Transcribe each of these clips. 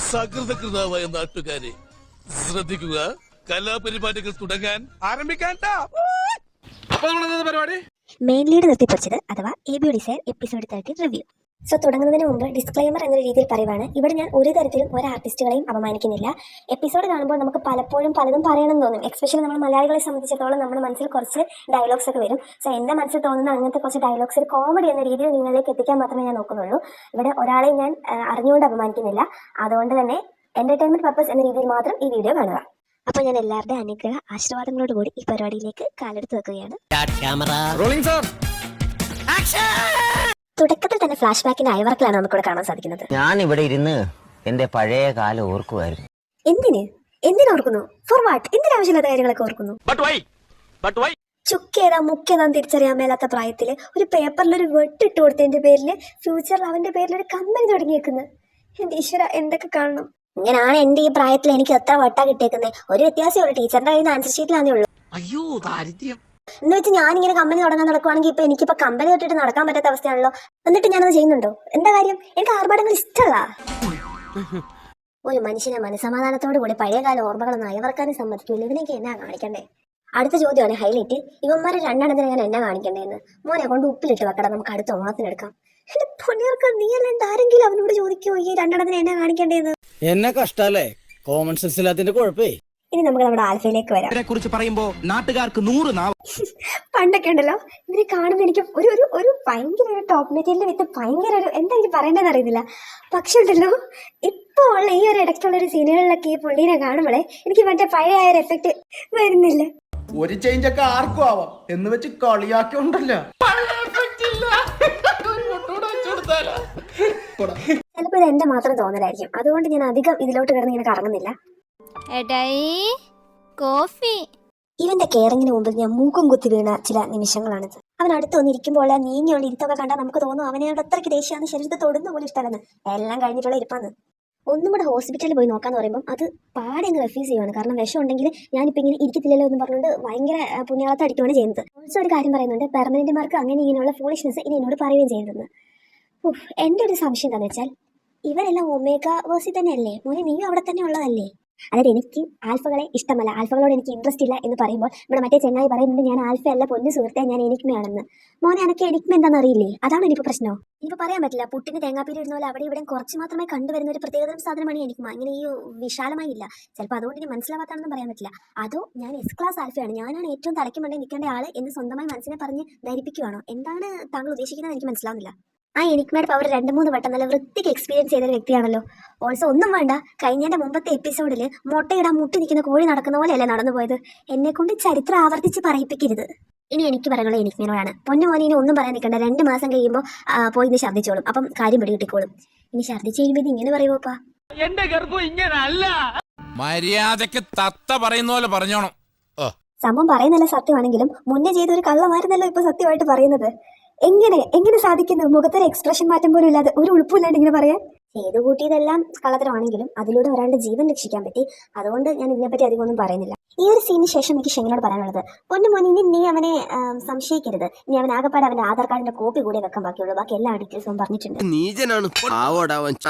സകൃതകൃതാവായ നാട്ടുകാരെ ശ്രദ്ധിക്കുക, കലാപരിപാടികൾ തുടങ്ങാൻ ആരംഭിക്കാൻ. പരിപാടി മെയിൻ ലീഡ് നിർത്തിപ്പൊച്ചത് അഥവാ A B desire episode 30 review. So തുടങ്ങുന്നതിന് മുമ്പ് ഡിസ്ക്ലൈമർ എന്ന രീതിയിൽ പറയുവാണ്, ഇവിടെ ഞാൻ ഒരു തരത്തിലും ഒരു ആർട്ടിസ്റ്റുകളെയും അപമാനിക്കുന്നില്ല. എപ്പിസോഡ് കാണുമ്പോൾ നമുക്ക് പലപ്പോഴും പലതും പറയണം തോന്നും. എസ്പെഷ്യലി നമ്മൾ മലയാളികളെ സംബന്ധിച്ചിടത്തോളം നമ്മുടെ മനസ്സിൽ കുറച്ച് ഡയലോഗ്സ് ഒക്കെ വരും. സോ എൻ്റെ മനസ്സിൽ തോന്നുന്ന അങ്ങനത്തെ കുറച്ച് ഡയലോഗ്സ് ഒരു കോമഡി എന്ന രീതിയിൽ നിങ്ങളിലേക്ക് എത്തിക്കാൻ മാത്രമേ ഞാൻ നോക്കുന്നുള്ളൂ. ഇവിടെ ഒരാളെയും ഞാൻ അറിഞ്ഞുകൊണ്ട് അപമാനിക്കുന്നില്ല. അതുകൊണ്ട് തന്നെ എന്റർടൈൻമെന്റ് പർപ്പസ് എന്ന രീതിയിൽ മാത്രം ഈ വീഡിയോ കാണുക. അപ്പോൾ ഞാൻ എല്ലാവരുടെ അനുഗ്രഹ ആശീർവാദങ്ങളോട് കൂടി ഈ പരിപാടിയിലേക്ക് കാലെടുത്ത് വെക്കുകയാണ്. തുടക്കത്തിൽ തന്നെ ഫ്ലാഷ് ബാക്കിന്റെ അയവർക്കിലാണ് നമുക്കിവിടെ കാണാൻ സാധിക്കുന്നത്. ഞാൻ ഇവിടെ ഇരുന്ന് എന്റെ പഴയ കാലം ഓർക്കുമായിരുന്നു. എന്തിനോർക്കുന്നു? Four what? എന്തിനാവശ്യമില്ലാത്ത കാര്യങ്ങളൊക്കെ ഓർക്കുന്നു? ചുക്കേതാ മുക്കേതാന്ന് തിരിച്ചറിയാൻ മേലാത്ത പ്രായത്തില് ഒരു പേപ്പറിൽ ഒരു വെട്ടിട്ട് കൊടുത്തതിന്റെ പേരില് ഫ്യൂച്ചറിൽ അവന്റെ പേരിൽ ഒരു കമ്പനി തുടങ്ങിയേക്കുന്നത്. എന്റെ ഈശ്വര, എന്തൊക്കെ കാണണം. ഇങ്ങനാണ് എന്റെ ഈ പ്രായത്തിൽ എനിക്ക് എത്ര വട്ടാ കിട്ടിയേക്കുന്നത്. ഒരു വ്യത്യാസമുള്ളൂ, ടീച്ചറിന്റെ കയ്യിൽ നിന്ന് ആൻസർ ഷീറ്റിലാന്നേ ഉള്ളൂ. അയ്യോ ദാരിദ്ര്യം എന്ന് വെച്ച് ഞാനിങ്ങനെ കമ്പനി തുടങ്ങാൻ നടക്കുവാണെങ്കിൽ ഇപ്പൊ എനിക്കിപ്പോ കമ്പനി തൊട്ടിട്ട് നടക്കാൻ പറ്റാത്ത അവസ്ഥയാണല്ലോ. എന്നിട്ട് ഞാനത് ചെയ്യുന്നുണ്ടോ? എന്താ കാര്യം? എനിക്ക് ആർഭാടങ്ങൾ ഇഷ്ടമല്ല. ഒരു മനുഷ്യനെ മനസ്സമാധാനത്തോടു കൂടി പഴയകാല ഓർമ്മകളൊന്നും അയവർക്കാനും സമ്മതിക്കില്ല. ഇതിനൊക്കെ എന്നാ കാണിക്കണ്ടേ? അടുത്ത ചോദ്യമാണ് ഹൈലൈറ്റ്. ഇവന്മാരെ രണ്ടെണ്ണത്തിന് ഞാൻ എന്നാ കാണിക്കണ്ടേന്ന്. മോനെ കൊണ്ട് ഉപ്പിലിട്ട് വെക്കണം, നമുക്ക് അടുത്ത ഓണത്തിനെടുക്കാം. എന്റെ പൊന്നിയർക്ക് നീ അല്ലാണ്ട് ആരെങ്കിലും അവനോട് ചോദിക്കോ ഈ രണ്ടെണ്ണത്തിന് എന്നാ കാണിക്കണ്ടേന്ന്? എന്നെ കഷ്ടല്ലേ, കോമൺ സെൻസ് ഇല്ലാത്തിന്റെ കുഴപ്പേ. ഇനി നമുക്ക് നമ്മുടെ ആൽഫയിലേക്ക് വരാം. കുറിച്ച് പറയുമ്പോ നാട്ടുകാർക്ക് 100 നാവ്. പണ്ടൊക്കെ ഉണ്ടല്ലോ, ഇവരെ കാണുമ്പോൾ എനിക്ക് ഒരു ഭയങ്കര ഒരു ടോപ്പ് മെറ്റീരിയൽ വിത്ത് ഭയങ്കര ഒരു എന്താ എനിക്ക് പറയേണ്ടതെന്ന് അറിയുന്നില്ല. പക്ഷെ ഉണ്ടല്ലോ, ഇപ്പൊ ഉള്ള ഈ ഒരു ഇടയ്ക്കുള്ള ഒരു സീനുകളിലൊക്കെ ഈ പുള്ളീനെ കാണുമ്പോഴേ എനിക്ക് മറ്റേ പഴയ ഒരു എഫക്ട് വരുന്നില്ല. ഒരു ചേഞ്ച് ഒക്കെ ആർക്കും ആവാം എന്ന് വെച്ച് കളിയാക്കി ഉണ്ടല്ലോ. ചിലപ്പോ ഇത് എന്റെ മാത്രം തോന്നലായിരിക്കും. അതുകൊണ്ട് ഞാൻ അധികം ഇതിലോട്ട് കിടന്ന് ഇങ്ങനെ കറങ്ങുന്നില്ല. ഇവന്റെ കെയറിങ്ങിന് മുമ്പിൽ ഞാൻ മൂക്കും കുത്തി വീണ ചില നിമിഷങ്ങളാണിത്. അവൻ അടുത്ത് വന്നിരിക്കുമ്പോൾ നീങ്ങിയുള്ള ഇരുത്തൊക്കെ കണ്ടാൽ നമുക്ക് തോന്നും അവനോട് അത്രയ്ക്ക് ദേഷ്യമാണ്, ശരീരത്തെ തൊടുന്ന പോലും ഇഷ്ടമല്ലെന്ന്. എല്ലാം കഴിഞ്ഞിട്ടുള്ള ഇരിപ്പാന്ന്. ഒന്നും കൂടെ ഹോസ്പിറ്റലിൽ പോയി നോക്കാന്ന് പറയുമ്പോൾ അത് പാടെ അങ്ങ് റെഫ്യൂസ് ചെയ്യുവാണ്. കാരണം വിഷം ഉണ്ടെങ്കിൽ ഞാനിപ്പോൾ ഇങ്ങനെ ഇരിക്കത്തില്ലല്ലോ എന്ന് പറഞ്ഞുകൊണ്ട് ഭയങ്കര പുണ്യാളത്തെ അടിക്കുകയാണ് ചെയ്യുന്നത്. ഓൾസോ ഒരു കാര്യം പറയുന്നുണ്ട്, പെർമനന്റ് മാർക്ക് അങ്ങനെ ഇങ്ങനെയുള്ള ഫൂളിഷ്നെസ് ഇനി എന്നോട് പറയുകയും ചെയ്യുന്നത്. എൻ്റെ ഒരു സംശയം എന്താണെന്ന് വെച്ചാൽ, ഇവരെല്ലാം ഒമേഗ വേഴ്സിൽ തന്നെയല്ലേ മോനെ? നീയും അവിടെ തന്നെ ഉള്ളതല്ലേ? അതായത് എനിക്ക് ആൽഫകളെ ഇഷ്ടമല്ല, ആൽഫകളോട് എനിക്ക് ഇൻട്രസ്റ്റ് ഇല്ല എന്ന് പറയുമ്പോൾ ഇവിടെ മറ്റേ ചെങ്ങായി പറയുന്നുണ്ട് ഞാൻ ആൽഫ അല്ല പൊന്നു സുഹൃത്തെ, ഞാൻ എനിക്മയാണെന്ന്. മോനെ അനക്ക് എനിക്മ എന്താണെന്ന് അറിയില്ലേ? അതാണ് എനിക്ക് പ്രശ്നം. എനിക്ക് പറയാൻ പറ്റില്ല. പുട്ടിന് തേങ്ങാപ്പീര് ഇടുന്ന പോലെ അവിടെ ഇവിടെ കുറച്ച് മാത്രമേ കണ്ടുവരുന്ന ഒരു പ്രത്യേകതരം സാധനമാണ് എനിക്മ. ഇങ്ങനെ ഈ വിശാലമായി ഇല്ല. ചിലപ്പോൾ അതുകൊണ്ട് എനിക്ക് മനസ്സിലാവാത്താണെന്ന് പറയാൻ പറ്റില്ല. അതോ ഞാൻ എസ് ക്ലാസ് ആൽഫയാണ്, ഞാനാണ് ഏറ്റവും തലയ്ക്ക് മണ്ടേ നിൽക്കേണ്ട ആള് എന്ന് സ്വന്തമായി മനസ്സിനെ പറഞ്ഞ് ധരിപ്പിക്കുകയാണോ? എന്താണ് താങ്കൾ ഉദ്ദേശിക്കുന്നത് എനിക്ക് മനസ്സിലാവുന്നില്ല. ആ എനിക്മയുടെ പവർ 2-3 വട്ടം നല്ല വൃത്തിക്ക് എക്സ്പീരിയൻസ് ചെയ്ത ഒരു വ്യക്തിയാണല്ലോ. ഓൾസോ ഒന്നും വേണ്ട, കഴിഞ്ഞതിന്റെ മുമ്പത്തെ എപ്പിസോഡിൽ മുട്ടയിടാൻ മുട്ടി നിൽക്കുന്ന കോഴി നടക്കുന്ന പോലെയല്ലേ നടന്നു പോയത്. എന്നെ കൊണ്ട് ചരിത്രം ആവർത്തിച്ച് പറയിപ്പിക്കരുത്. ഇനി എനിക്ക് പറയാനുള്ള എനിക്മേനോടാണ്. പൊന്നു മോനെ ഇനി ഒന്നും പറയാൻ നിൽക്കണ്ട. 2 മാസം കഴിയുമ്പോൾ പോയി ഇന്ന് ഛർദ്ദിച്ചോളും. അപ്പം കാര്യം പിടി കിട്ടിക്കോളും. ഇനി ഛർദ്ദിച്ച് കഴിയുമ്പോൾ ഇത് ഇങ്ങനെ പറയുമ്പോപ്പാ, എന്റെ ഗർഭം ഇങ്ങനല്ല. മര്യാദക്ക് തത്ത പറയുന്ന പോലെ പറഞ്ഞോണം. സംഭവം പറയുന്നല്ല സത്യമാണെങ്കിലും മുന്നേ ചെയ്ത ഒരു കള്ളമായിരുന്നല്ലോ ഇപ്പൊ സത്യമായിട്ട് പറയുന്നത്. എങ്ങനെ സാധിക്കുന്നു? മുഖത്തൊരു എക്സ്പ്രഷൻ മാറ്റം പോലും ഇല്ലാതെ, ഒരു ഉളുപ്പില്ലാണ്ട് ഇങ്ങനെ പറയാൻ. ചെയ്തു കൂട്ടിയതെല്ലാം കള്ളത്തരമാണെങ്കിലും അതിലൂടെ ഒരാളുടെ ജീവൻ രക്ഷിക്കാൻ പറ്റി. അതുകൊണ്ട് ഞാൻ ഇതിനെപ്പറ്റി അധികം ഒന്നും പറയുന്നില്ല. ഈ ഒരു സീനിന് ശേഷം എനിക്ക് ഷെങ്ങിനോട് പറയാനുള്ളത്, പൊന്നു മോനെ ഇനി നീ അവനെ സംശയിക്കരുത്. നീ അവൻ ആകെപ്പാടെ അവന്റെ ആധാർ കാർഡിന്റെ കോപ്പി കൂടെ വെക്കാൻ ബാക്കിയുള്ളൂ. ബാക്കി എല്ലാ ഡീറ്റെയിൽസും പറഞ്ഞിട്ടുണ്ട്. നീചനാണ്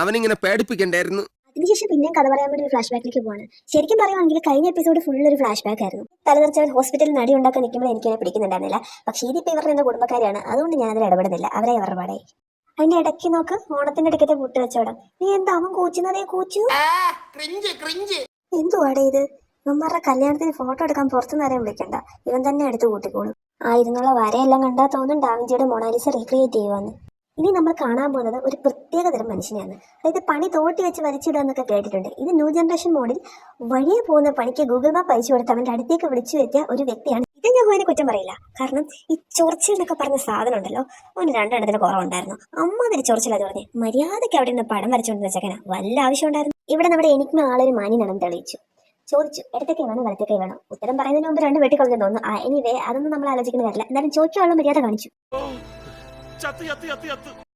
അവനിങ്ങനെ പേടിപ്പിക്കണ്ടായിരുന്നു. അതിനുശേഷം പിന്നെയും കഥ പറയാൻ വേണ്ടി ഒരു ഫ്ലാഷ് ബാക്കിലേക്ക് പോവാണ്. ശരിക്കും പറയുവാണെങ്കിൽ കഴിഞ്ഞ എപ്പിസോഡ് ഫുൾ ഒരു ഫ്ലാഷ് ബാക്ക് ആയിരുന്നു. തലതെറിച്ചവൻ ഹോസ്പിറ്റലിൽ നടി ഉണ്ടാക്കാൻ നിൽക്കുമ്പോൾ എനിക്കതിനെ പിടിക്കുന്നുണ്ടായിരുന്നില്ല. പക്ഷേ ഇതിപ്പോൾ ഇവരുടെ എന്റെ കുടുംബക്കാരാണ്, അതുകൊണ്ട് ഞാൻ അതിൽ ഇടപെടുന്നില്ല. അവരെ അവരുടെ പാടെ. അതിന്റെ ഇടയ്ക്ക് നോക്ക്, ഓണത്തിന്റെ ഇടയ്ക്കത്തെ പുട്ട് വെച്ചോടാം. നീ എന്താ അവൻ കൂച്ചുന്നതേ കൂച്ചു? എന്തുവാടേ ഇത്? ഇവന്മാരുടെ കല്യാണത്തിന് ഫോട്ടോ എടുക്കാൻ പുറത്തുനിന്ന് ആരെയും വിളിക്കണ്ട, ഇവൻ തന്നെ എടുത്ത് കൂട്ടിക്കോളും. ഇരുന്നുള്ള വരയെല്ലാം കണ്ടാൽ തോന്നും ഡാവിഞ്ചിയുടെ മൊണാലിസ റീക്രിയേറ്റ് ചെയ്യുവാന്ന്. ഇനി നമ്മൾ കാണാൻ പോകുന്നത് ഒരു പ്രത്യേക തരം മനുഷ്യനെയാണ്. അതായത് പണി തോട്ടി വെച്ച് വരച്ചിടുക എന്നൊക്കെ കേട്ടിട്ടുണ്ട്. ഇത് ന്യൂ ജനറേഷൻ മോഡിൽ വഴിയെ പോകുന്ന പണിക്ക് ഗൂഗിൾ മാപ്പ് അയച്ചു കൊടുത്ത് അവൻ്റെ അടുത്തേക്ക് വിളിച്ചു വരുത്തിയ ഒരു വ്യക്തിയാണ്. ഇത് ഞാൻ അതിനെ കുറ്റം പറയില്ല. കാരണം ഈ ചൊറിച്ചിൽ എന്നൊക്കെ പറഞ്ഞ സാധനം ഉണ്ടല്ലോ, അവന് 2 എണ്ണത്തിന് കുറവുണ്ടായിരുന്നു. അമ്മാതിരി ചൊറിച്ചിൽ. അത് പറഞ്ഞ് മര്യാദയ്ക്ക് അവിടെ നിന്ന് പടം വരച്ചുകൊണ്ട് വെച്ചേക്കാനാ വല്ല ആവശ്യം ഉണ്ടായിരുന്നു? ഇവിടെ നമ്മുടെ എനിക്കും ആളൊരു മാന്യനാണെന്ന് തെളിയിച്ചു. ചോദിച്ചു ഇടത്തേക്ക് വേണം വലത്തേക്ക് വേണം. ഉത്തരം പറയുന്നതിന് മുമ്പ് 2 വെട്ടിക്കളഞ്ഞു തോന്നുന്നു. എനിവേ അതൊന്നും നമ്മൾ ആലോചിക്കുന്ന കാര്യമില്ല. എന്നാലും ചോദിക്കാനുള്ള മര്യാദ കാണിച്ചു.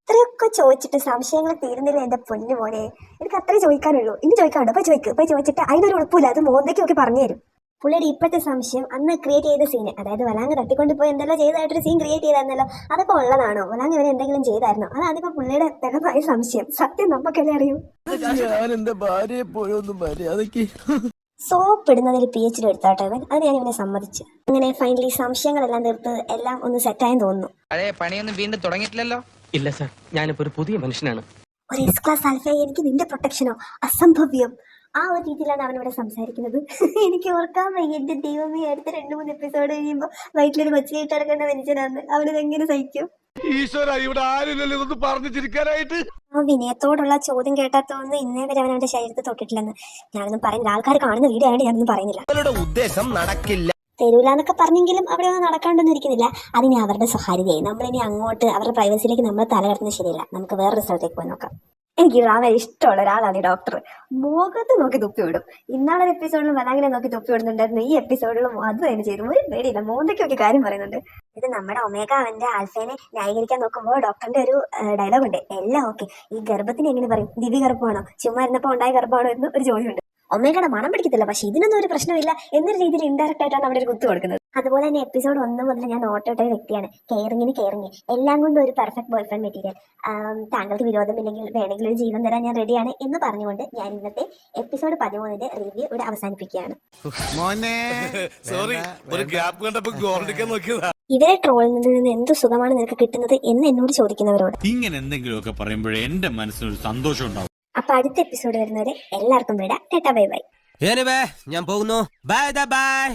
ഇത്രയൊക്കെ ചോദിച്ചിട്ട് സംശയങ്ങൾ തീരുന്നില്ല എന്റെ പൊന്നു മോനെ. എനിക്ക് അത്രേ ചോദിക്കാനുള്ളൂ. ഇനി ചോദിക്കാനുണ്ടോ? പോയി ചോദിച്ചിട്ട് അതിനൊരു ഉറപ്പില്ല. അത് മോന്തയ്ക്ക് നോക്കി പറഞ്ഞു തരും. പുള്ളിയുടെ ഇപ്പോഴത്തെ സംശയം അന്ന് ക്രിയേറ്റ് ചെയ്ത സീന്, അതായത് വലാങ് തട്ടിക്കൊണ്ട് പോയി എന്തെല്ലാം ചെയ്തതായിട്ടൊരു സീൻ ക്രിയേറ്റ് ചെയ്തായിരുന്നല്ലോ, അതൊക്കെ ഉള്ളതാണോ? വലാങ് ഇവരെ എന്തെങ്കിലും ചെയ്തായിരുന്നോ? അതാണിപ്പോ പുള്ളിയുടെ പെട്ടെന്നായ സംശയം. സത്യം നമുക്കല്ലേ അറിയൂ. ഞാൻ എന്റെ ഭാര്യയെ പോയൊന്നും മര്യാദക്ക് സോപ്പ് ഇടുന്നതിൽ PhD എടുത്താട്ടോ ഇവൻ. അത് ഞാൻ ഇവനെ സമ്മതിച്ചു. അങ്ങനെ ഫൈനലി സംശയങ്ങളെല്ലാം തീർത്ത് എല്ലാം ഒന്ന് സെറ്റായെന്ന് തോന്നുന്നു. പഴയ പണിയൊന്നും വീണ്ടും തുടങ്ങിയിട്ടില്ലല്ലോ. ഇല്ല സാർ, ഞാനിപ്പോ ഒരു പുതിയ മനുഷ്യനാണ്. ഒരു എസ് ക്ലാസ് ആൽഫയെ എനിക്ക് നിന്റെ പ്രൊട്ടക്ഷനോ? അസംഭവ്യം. ആ ഒരു രീതിയിലാണ് അവനിവിടെ സംസാരിക്കുന്നത്. എനിക്ക് ഓർക്കാൻ വയ്യ. എന്റെ ദൈവമേ, അടുത്ത 2-3 എപ്പിസോഡ് കഴിയുമ്പോൾ വയറ്റിലൊരു കൊച്ചിയിട്ട് കിടക്കേണ്ട മനുഷ്യനാണ്. അവനിതെങ്ങനെ സഹിക്കും? ആ വിനയത്തോടുള്ള ചോദ്യം കേട്ടാത്തോന്ന് ഇന്നേ വരെ അവൻ അവന്റെ ശരീരത്തിൽ തൊട്ടിട്ടില്ലെന്ന്. ഞാനൊന്നും പറയുന്നില്ല, ആൾക്കാർ കാണുന്ന വീഡിയോ ആയതുകൊണ്ട് ഞാനൊന്നും പറയുന്നില്ല. ഉദ്ദേശം നടക്കില്ല. തരൂലെന്നൊക്കെ പറഞ്ഞെങ്കിലും അവിടെ ഒന്നും നടക്കാണ്ടൊന്നും ഇരിക്കുന്നില്ല. അതിനി അവരുടെ സ്വകാര്യതയായി. നമ്മളിനി അങ്ങോട്ട് അവരുടെ പ്രൈവസിയിലേക്ക് നമ്മൾ തലകടത്തുന്നത് ശരിയല്ല. നമുക്ക് വേറൊരു സ്ഥലത്തേക്ക് പോയി നോക്കാം. എനിക്ക് വളരെ ഇഷ്ടമുള്ള ഒരാളാണ് ഈ ഡോക്ടർ. മുഖത്ത് നോക്കി തുപ്പി വിടും. ഇന്നാളൊരു എപ്പിസോഡിലും വലാങ്ങിനെ നോക്കി തുപ്പി വിടുന്നുണ്ടായിരുന്നു. ഈ എപ്പിസോഡിലും അത് തന്നെ ചെയ്തു. ഒരു പേടിയില്ല, മോന്തയ്ക്കൊക്കെ കാര്യം പറയുന്നുണ്ട്. ഇത് നമ്മുടെ ഒമേഗ അവന്റെ ആൽഫേനെ ന്യായീകരിക്കാൻ നോക്കുമ്പോൾ ഡോക്ടറിന്റെ ഒരു ഡയലോഗ് ഉണ്ട്. എല്ലാം ഓക്കെ, ഈ ഗർഭത്തിന് എങ്ങനെ പറയും? ദിവ്യ ഗർഭമാണോ, ചുമ്മാ ഇരുന്നപ്പോൾ ഉണ്ടായ ഗർഭമാണോ എന്ന് ഒരു ചോദ്യമുണ്ട്. ഒമേഗയുടെ മണം പിടിക്കത്തില്ല, പക്ഷെ ഇതിനൊന്നും ഒരു പ്രശ്നമില്ല എന്നൊരു രീതിയിൽ ഇൻഡയറക്റ്റ് ആയിട്ടാണ് അവിടെ ഒരു കുത്തു കൊടുക്കുന്നത്. അതുപോലെ തന്നെ എപ്പിസോഡ് 1 മുതൽ ഞാൻ നോട്ടോട്ട വ്യക്തിയാണ്. കെയറിങ് എല്ലാം കൊണ്ടും ഒരു പെർഫെക്റ്റ് ബോയ് ഫ്രണ്ട് മെറ്റീരിയൽ. താങ്കൾക്ക് വിരോധമില്ലെങ്കിൽ വേണമെങ്കിൽ ഒരു ജീവൻ തരാൻ ഞാൻ റെഡിയാണ് എന്ന് പറഞ്ഞുകൊണ്ട് ഞാൻ ഇന്നത്തെ എപ്പിസോഡ് 13 റിവ്യൂ ഇവിടെ അവസാനിപ്പിക്കുകയാണ്. ഇവരെ ട്രോളുന്നതിൽ നിന്ന് എന്ത് സുഖമാണ് നിനക്ക് കിട്ടുന്നത് എന്ന് എന്നോട് ചോദിക്കുന്നവരോട് ഇങ്ങനെ എന്തെങ്കിലുമൊക്കെ പറയുമ്പോഴേ എന്റെ മനസ്സിനൊരു സന്തോഷം ഉണ്ടാവും. അപ്പൊ അടുത്ത എപ്പിസോഡ് വരുന്നവരെ എല്ലാവർക്കും വിടാം. Tata bye bye. ഞാൻ പോകുന്നു. Bye bye.